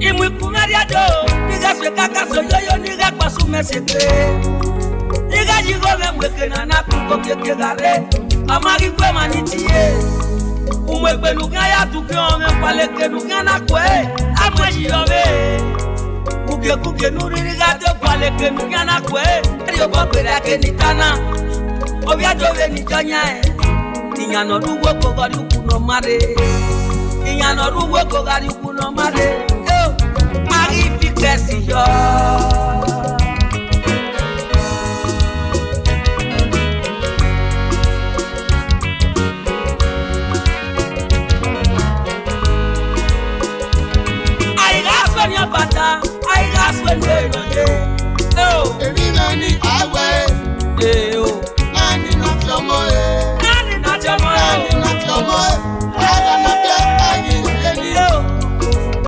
Imui kungaria do, niga sweka so yoyo niga pasu meseke. Niga jigome mweke na nakuko kekegare. Amagi kwe manitie. Umwekwe nuka ya tukiome paleke nuka na kwe. Amwaji yome. Kuke nuririga te paleke nuka na kwe. Rio bakwere ake nitana. Obia jove ni janyae. Inyano ruwe kogari ukuno mare. Inyano ruwe kogari ukuno mare. Magnifique yo. I got when your bata, I got when you know. Oh, Èmi náà ní àwẹ̀. Oh.